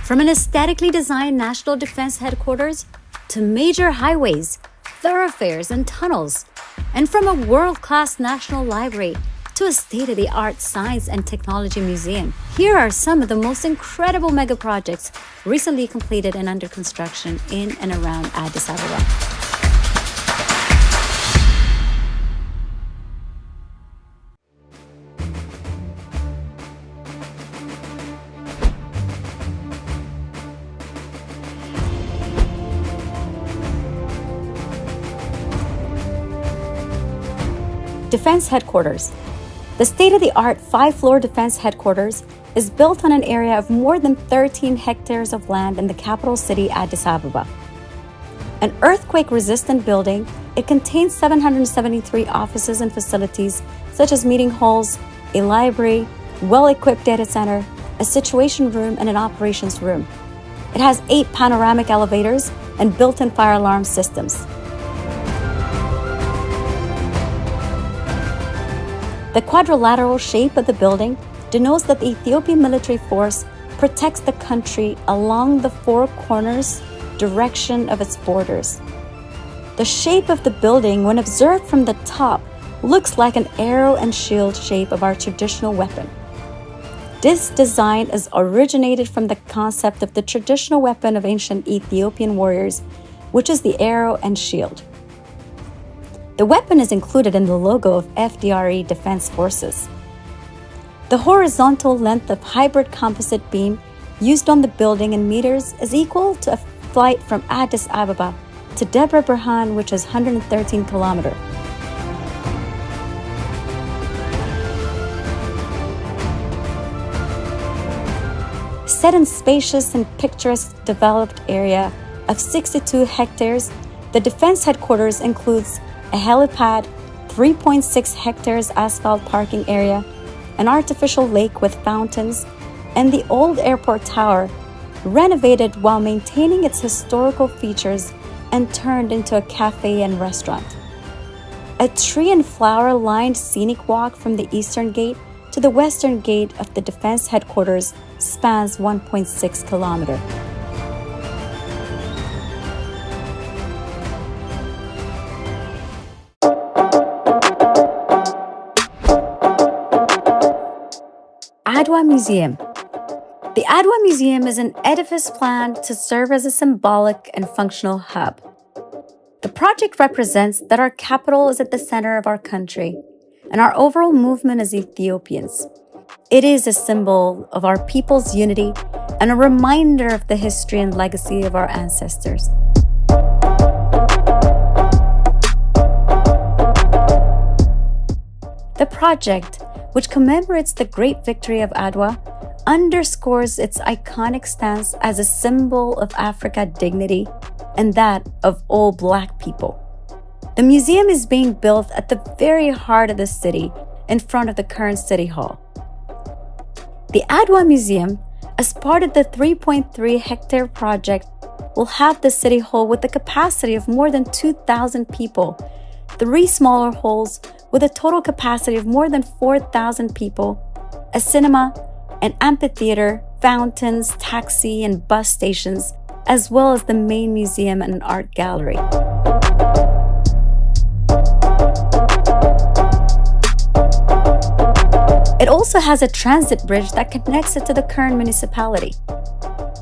From an aesthetically designed national defense headquarters to major highways, thoroughfares, and tunnels, and from a world-class national library to a state-of-the-art science and technology museum, here are some of the most incredible mega projects recently completed and under construction in and around Addis Ababa. Defense Headquarters. The state-of-the-art 5-floor defense headquarters is built on an area of more than 13 hectares of land in the capital city, Addis Ababa. An earthquake-resistant building, it contains 773 offices and facilities such as meeting halls, a library, well-equipped data center, a situation room, and an operations room. It has 8 panoramic elevators and built-in fire alarm systems. The quadrilateral shape of the building denotes that the Ethiopian military force protects the country along the 4 corners direction of its borders. The shape of the building, when observed from the top, looks like an arrow and shield shape of our traditional weapon. This design is originated from the concept of the traditional weapon of ancient Ethiopian warriors, which is the arrow and shield. The weapon is included in the logo of FDRE Defense Forces. The horizontal length of hybrid composite beam used on the building in meters is equal to a flight from Addis Ababa to Debre Birhan, which is 113 kilometers. Set in spacious and picturesque developed area of 62 hectares, the defense headquarters includes a helipad, 3.6 hectares asphalt parking area, an artificial lake with fountains, and the old airport tower, renovated while maintaining its historical features and turned into a cafe and restaurant. A tree and flower-lined scenic walk from the eastern gate to the western gate of the defense headquarters spans 1.6 kilometers. Adwa Museum. The Adwa Museum is an edifice planned to serve as a symbolic and functional hub. The project represents that our capital is at the center of our country, and our overall movement as Ethiopians. It is a symbol of our people's unity and a reminder of the history and legacy of our ancestors. The project, which commemorates the great victory of Adwa, underscores its iconic stance as a symbol of African dignity and that of all Black people. The museum is being built at the very heart of the city, in front of the current City Hall. The Adwa Museum, as part of the 3.3 hectare project, will have the City Hall with a capacity of more than 2,000 people, 3 smaller halls with a total capacity of more than 4,000 people, a cinema, an amphitheater, fountains, taxi and bus stations, as well as the main museum and an art gallery. It also has a transit bridge that connects it to the current municipality.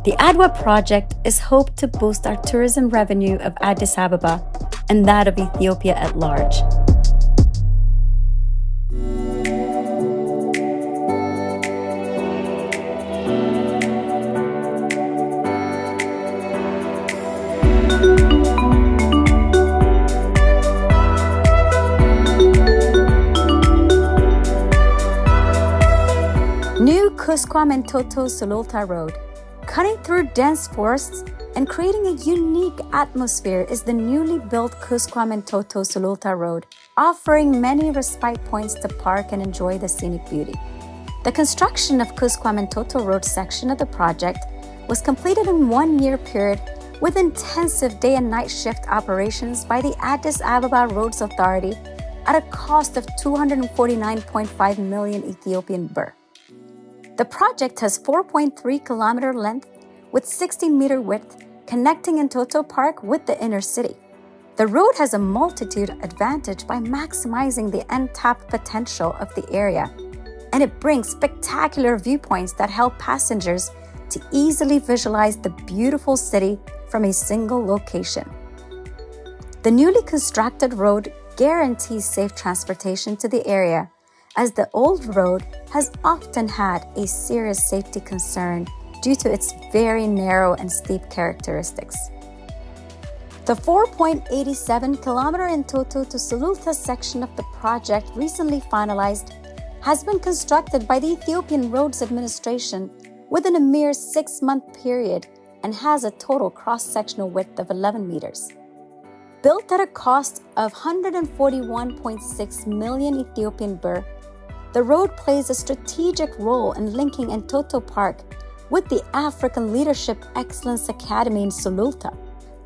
The Adwa project is hoped to boost our tourism revenue of Addis Ababa and that of Ethiopia at large. New Kuskwam-Entoto-Sululta Road. Cutting through dense forests and creating a unique atmosphere is the newly built Kuskwam-Entoto-Sululta Road, offering many respite points to park and enjoy the scenic beauty. The construction of Kuskwam-Entoto Road section of the project was completed in 1-year period with intensive day and night shift operations by the Addis Ababa Roads Authority at a cost of 249.5 million Ethiopian birr. The project has 4.3 kilometer length with 16-meter width connecting Entoto Park with the inner city. The road has a multitude advantage by maximizing the untapped potential of the area, and it brings spectacular viewpoints that help passengers to easily visualize the beautiful city from a single location. The newly constructed road guarantees safe transportation to the area, as the old road has often had a serious safety concern due to its very narrow and steep characteristics. The 4.87-kilometer Entoto to Sululta section of the project, recently finalized, has been constructed by the Ethiopian Roads Administration within a mere 6-month period and has a total cross-sectional width of 11 meters. Built at a cost of 141.6 million Ethiopian birr, the road plays a strategic role in linking Entoto Park with the African Leadership Excellence Academy in Sululta.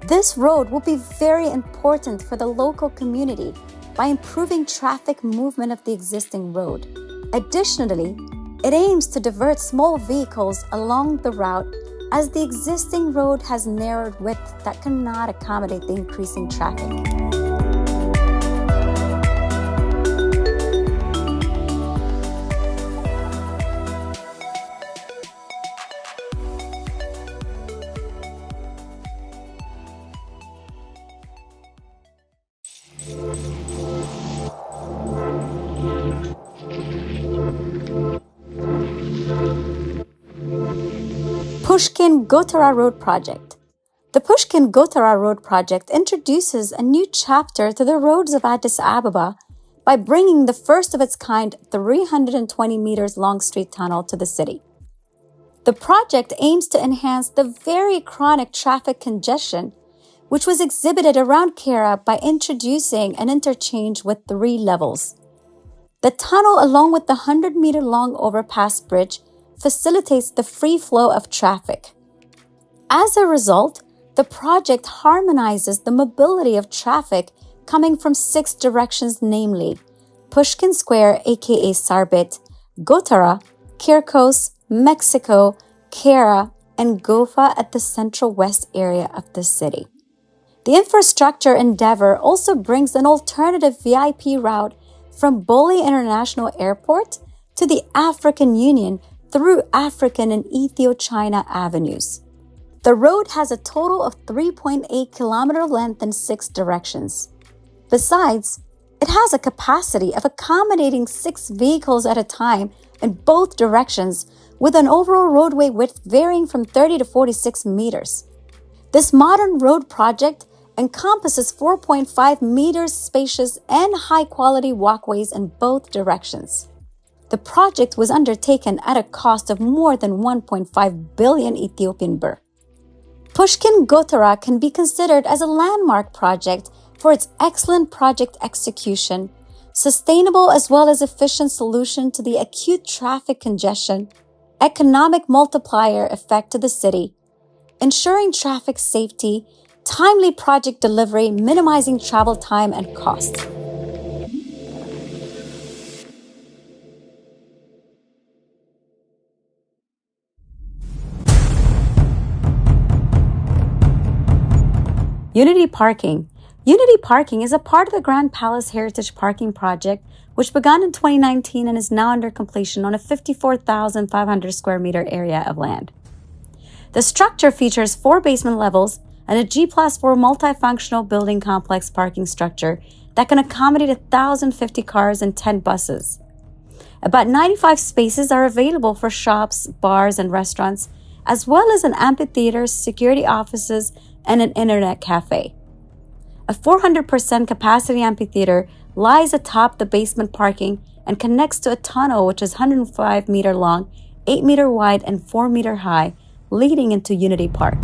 This road will be very important for the local community by improving traffic movement of the existing road. Additionally, it aims to divert small vehicles along the route, as the existing road has narrowed width that cannot accommodate the increasing traffic. Pushkin-Gotara Road Project. The Pushkin-Gotara Road Project introduces a new chapter to the roads of Addis Ababa by bringing the first of its kind 320 meters long street tunnel to the city. The project aims to enhance the very chronic traffic congestion which was exhibited around Kara by introducing an interchange with 3 levels. The tunnel, along with the 100-meter long overpass bridge, facilitates the free flow of traffic. As a result, the project harmonizes the mobility of traffic coming from 6 directions, namely Pushkin Square, aka Sarbit, Gotara, Kirkos, Mexico, Kara, and Gofa at the central west area of the city. The infrastructure endeavor also brings an alternative VIP route from Bole International Airport to the African Union through African and Ethio-China avenues. The road has a total of 3.8-kilometer length in 6 directions. Besides, it has a capacity of accommodating 6 vehicles at a time in both directions, with an overall roadway width varying from 30 to 46 meters. This modern road project encompasses 4.5 meters spacious and high-quality walkways in both directions. The project was undertaken at a cost of more than 1.5 billion Ethiopian birr. Pushkin-Gotara can be considered as a landmark project for its excellent project execution, sustainable as well as efficient solution to the acute traffic congestion, economic multiplier effect to the city, ensuring traffic safety, timely project delivery, minimizing travel time and costs. Unity Parking. Unity Parking is a part of the Grand Palace Heritage Parking Project, which began in 2019 and is now under completion on a 54,500 square meter area of land. The structure features 4 basement levels and a G+4 multifunctional building complex parking structure that can accommodate 1,050 cars and 10 buses. About 95 spaces are available for shops, bars, and restaurants, as well as an amphitheater, security offices, and an internet cafe. A 400% capacity amphitheater lies atop the basement parking and connects to a tunnel which is 105 meter long, 8 meter wide, and 4 meter high, leading into Unity Park.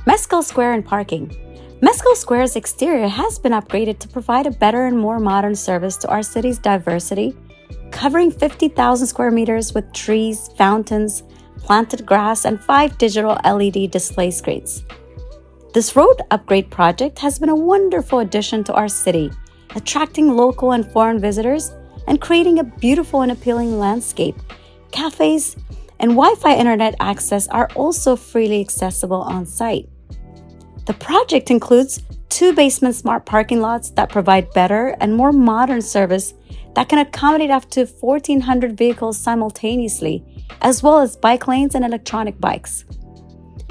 Mescal Square and parking. Mescal Square's exterior has been upgraded to provide a better and more modern service to our city's diversity, covering 50,000 square meters with trees, fountains, planted grass, and 5 digital LED display screens. This road upgrade project has been a wonderful addition to our city, attracting local and foreign visitors and creating a beautiful and appealing landscape. Cafes and Wi-Fi internet access are also freely accessible on site. The project includes 2 basement smart parking lots that provide better and more modern service that can accommodate up to 1,400 vehicles simultaneously, as well as bike lanes and electronic bikes.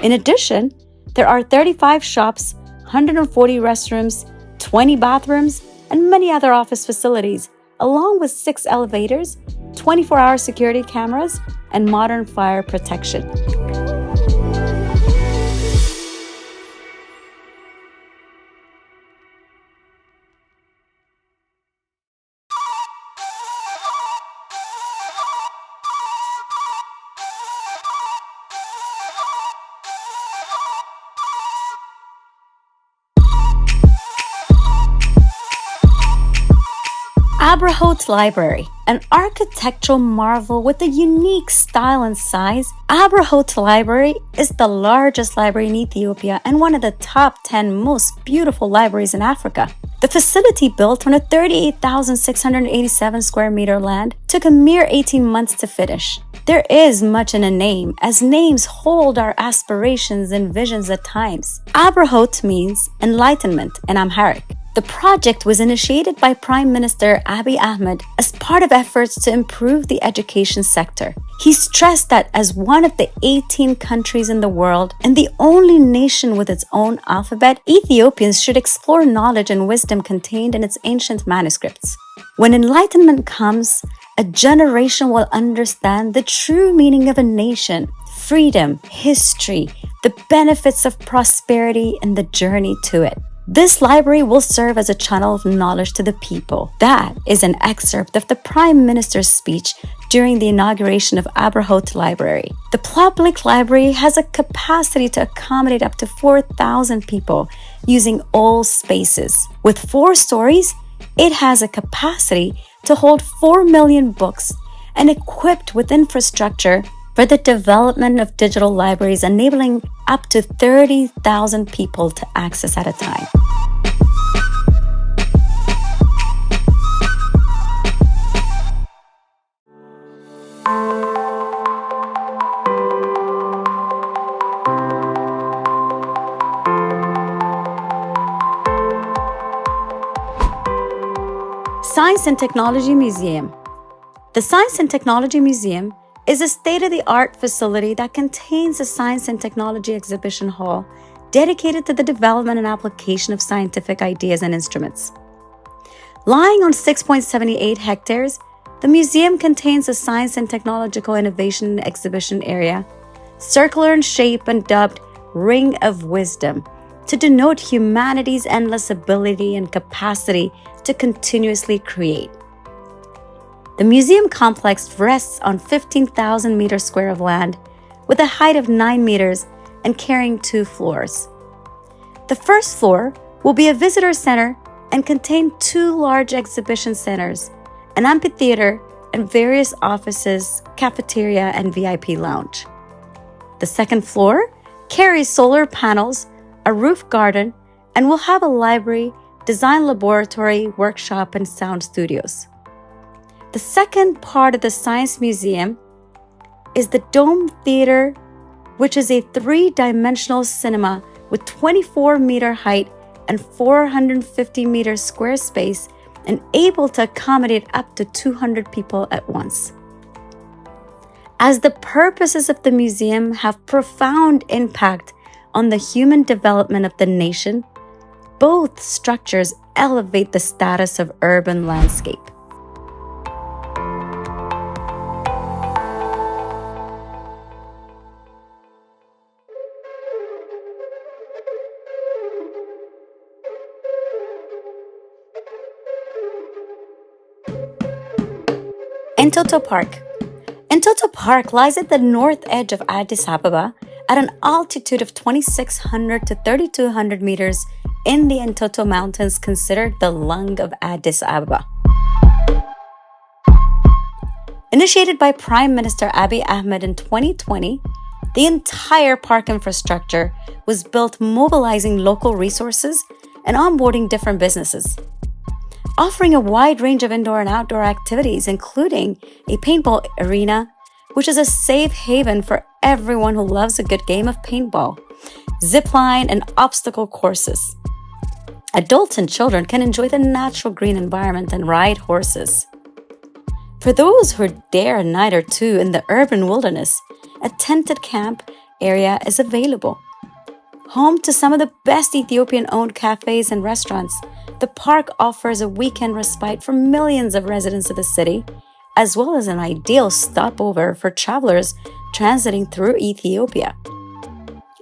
In addition, there are 35 shops, 140 restrooms, 20 bathrooms, and many other office facilities, along with 6 elevators, 24-hour security cameras, and modern fire protection. ነበራቸው Library, an architectural marvel with a unique style and size. ነበራቸው Library is the largest library in Ethiopia and one of the top 10 most beautiful libraries in Africa. The facility, built on a 38,687 square meter land, took a mere 18 months to finish. There is much in a name, as names hold our aspirations and visions at times. ነበራቸው means enlightenment in Amharic. The project was initiated by Prime Minister Abiy Ahmed as part of efforts to improve the education sector. He stressed that as one of the 18 countries in the world and the only nation with its own alphabet, Ethiopians should explore knowledge and wisdom contained in its ancient manuscripts. When enlightenment comes, a generation will understand the true meaning of a nation, freedom, history, the benefits of prosperity, and the journey to it. This library will serve as a channel of knowledge to the people. That is an excerpt of the Prime Minister's speech during the inauguration of ነበራቸው Library. The public library has a capacity to accommodate up to 4,000 people using all spaces. With 4 stories, it has a capacity to hold 4 million books and equipped with infrastructure for the development of digital libraries, enabling up to 30,000 people to access at a time. Science and Technology Museum. The Science and Technology Museum is a state-of-the-art facility that contains a science and technology exhibition hall dedicated to the development and application of scientific ideas and instruments. Lying on 6.78 hectares, the museum contains a science and technological innovation exhibition area, circular in shape and dubbed Ring of Wisdom, to denote humanity's endless ability and capacity to continuously create. The museum complex rests on 15,000 meters square of land with a height of 9 meters and carrying 2 floors. The first floor will be a visitor center and contain 2 large exhibition centers, an amphitheater, and various offices, cafeteria, and VIP lounge. The second floor carries solar panels, a roof garden, and will have a library, design laboratory, workshop, and sound studios. The second part of the Science Museum is the Dome Theater, which is a 3-dimensional cinema with 24-meter height and 450-meter square space and able to accommodate up to 200 people at once. As the purposes of the museum have profound impact on the human development of the nation, both structures elevate the status of urban landscape. Entoto Park. Entoto Park lies at the north edge of Addis Ababa at an altitude of 2,600 to 3,200 meters in the Entoto Mountains, considered the lung of Addis Ababa. Initiated by Prime Minister Abiy Ahmed in 2020, the entire park infrastructure was built mobilizing local resources and onboarding different businesses, offering a wide range of indoor and outdoor activities, including a paintball arena, which is a safe haven for everyone who loves a good game of paintball, zipline and obstacle courses. Adults and children can enjoy the natural green environment and ride horses. For those who dare a night or two in the urban wilderness, a tented camp area is available. Home to some of the best Ethiopian-owned cafes and restaurants, the park offers a weekend respite for millions of residents of the city, as well as an ideal stopover for travelers transiting through Ethiopia.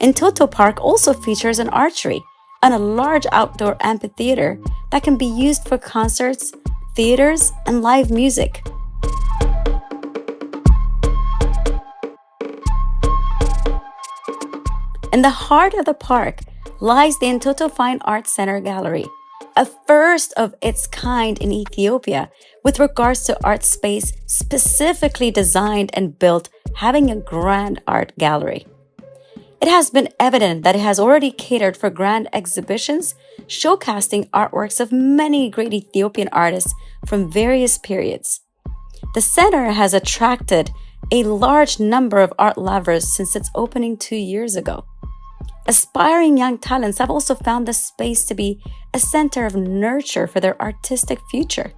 Entoto Park also features an archery and a large outdoor amphitheater that can be used for concerts, theaters, and live music. In the heart of the park lies the Entoto Fine Arts Center Gallery, a first of its kind in Ethiopia with regards to art space specifically designed and built having a grand art gallery. It has been evident that it has already catered for grand exhibitions showcasing artworks of many great Ethiopian artists from various periods. The center has attracted a large number of art lovers since its opening 2 years ago. Aspiring young talents have also found the space to be a center of nurture for their artistic future.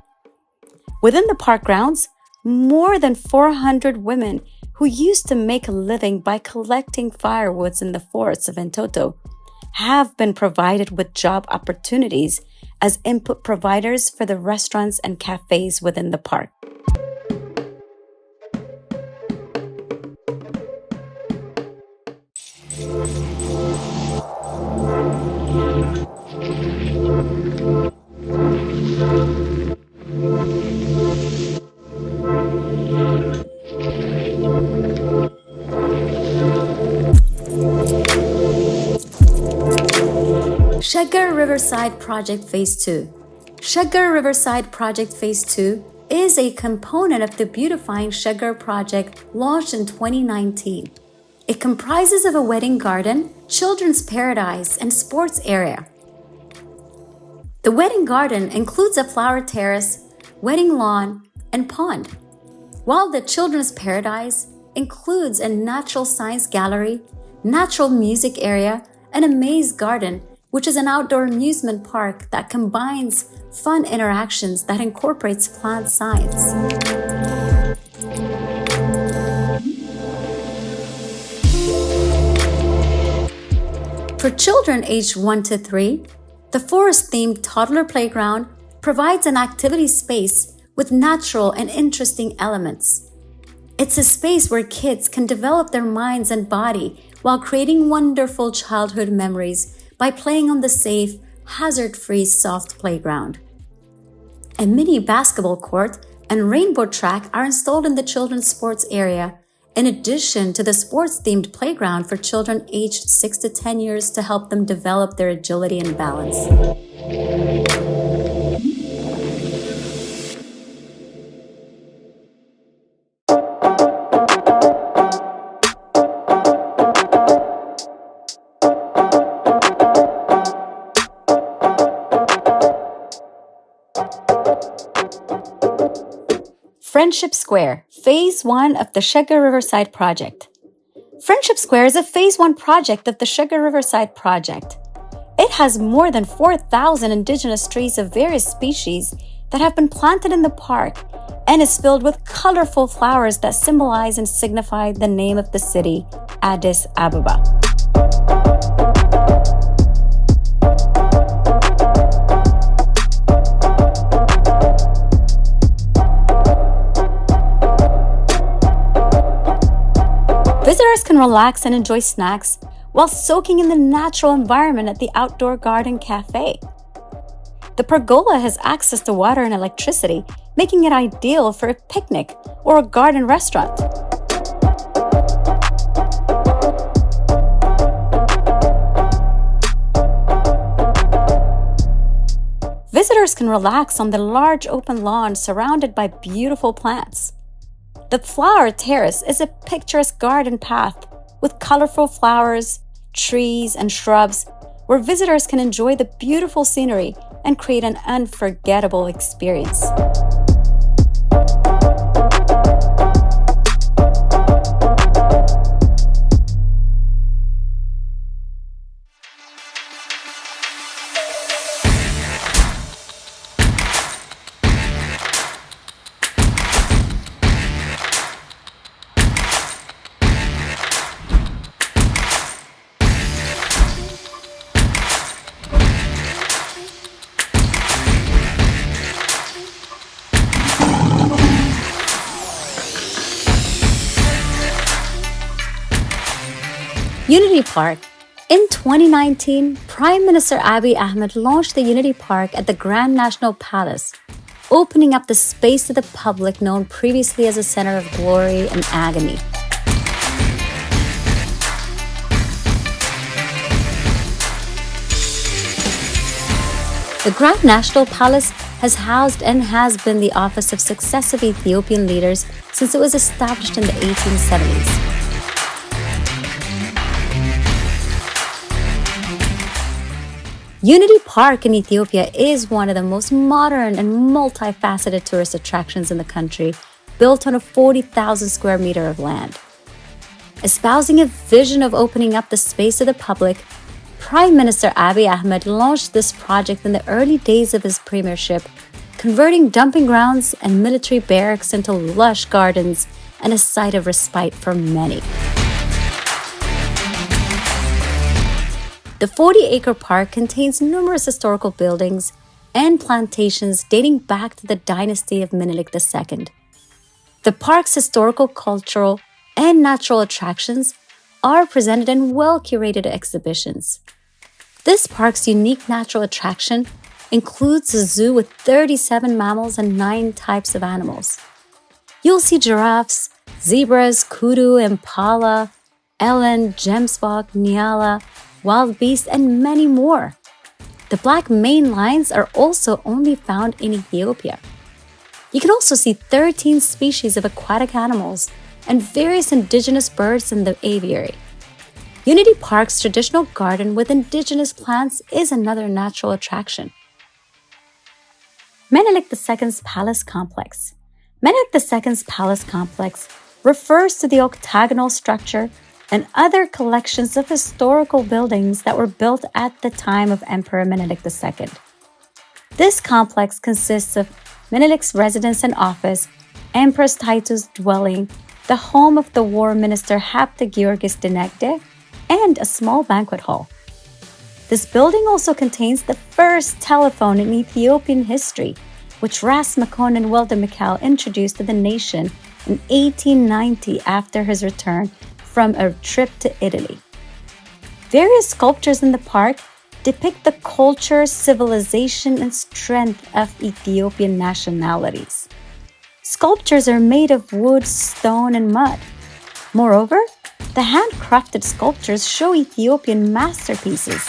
Within the park grounds, more than 400 women who used to make a living by collecting firewoods in the forests of Entoto have been provided with job opportunities as input providers for the restaurants and cafes within the park. Шегер Riverside Project Phase 2. Шегер Riverside Project Phase 2 is a component of the Beautifying Шегер project launched in 2019. It comprises of a wedding garden, children's paradise, and sports area. The wedding garden includes a flower terrace, wedding lawn, and pond, while the children's paradise includes a natural science gallery, natural music area, and a maze garden, which is an outdoor amusement park that combines fun interactions that incorporates plant science. For children aged 1 to 3, the forest-themed toddler playground provides an activity space with natural and interesting elements. It's a space where kids can develop their minds and body while creating wonderful childhood memories by playing on the safe, hazard-free soft playground. A mini basketball court and rainbow track are installed in the children's sports area, in addition to the sports-themed playground for children aged 6 to 10 years to help them develop their agility and balance. Friendship Square, Phase 1 of the Şegər Riverside Project. Friendship Square is a Phase 1 project of the Şegər Riverside Project. It has more than 4,000 indigenous trees of various species that have been planted in the park and is filled with colorful flowers that symbolize and signify the name of the city, Addis Ababa. Visitors can relax and enjoy snacks while soaking in the natural environment at the outdoor garden cafe. The pergola has access to water and electricity, making it ideal for a picnic or a garden restaurant. Visitors can relax on the large open lawn surrounded by beautiful plants. The flower terrace is a picturesque garden path with colorful flowers, trees, and shrubs where visitors can enjoy the beautiful scenery and create an unforgettable experience. Unity Park. In 2019, Prime Minister Abiy Ahmed launched the Unity Park at the Grand National Palace, opening up the space to the public known previously as a center of glory and agony. The Grand National Palace has housed and has been the office of successive Ethiopian leaders since it was established in the 1870s. Unity Park in Ethiopia is one of the most modern and multifaceted tourist attractions in the country, built on a 40,000 square meter of land. Espousing a vision of opening up the space to the public, Prime Minister Abiy Ahmed launched this project in the early days of his premiership, converting dumping grounds and military barracks into lush gardens and a site of respite for many. The 40-acre park contains numerous historical buildings and plantations dating back to the dynasty of Menelik II. The park's historical, cultural, and natural attractions are presented in well-curated exhibitions. This park's unique natural attraction includes a zoo with 37 mammals and 9 types of animals. You'll see giraffes, zebras, kudu, impala, eland, gemsbok, nyala, wild beasts, and many more. The black maned lions are also only found in Ethiopia. You can also see 13 species of aquatic animals and various indigenous birds in the aviary. Unity Park's traditional garden with indigenous plants is another natural attraction. Menelik II's Palace Complex. Menelik II's Palace Complex refers to the octagonal structure and other collections of historical buildings that were built at the time of Emperor Menelik II. This complex consists of Menelik's residence and office, Empress Taitu's dwelling, the home of the war minister Hapta Georgis Dinegde, and a small banquet hall. This building also contains the first telephone in Ethiopian history, which Ras Makonnen Wilde Mikhail introduced to the nation in 1890 after his return from a trip to Italy. Various sculptures in the park depict the culture, civilization, and strength of Ethiopian nationalities. Sculptures are made of wood, stone, and mud. Moreover, the handcrafted sculptures show Ethiopian masterpieces.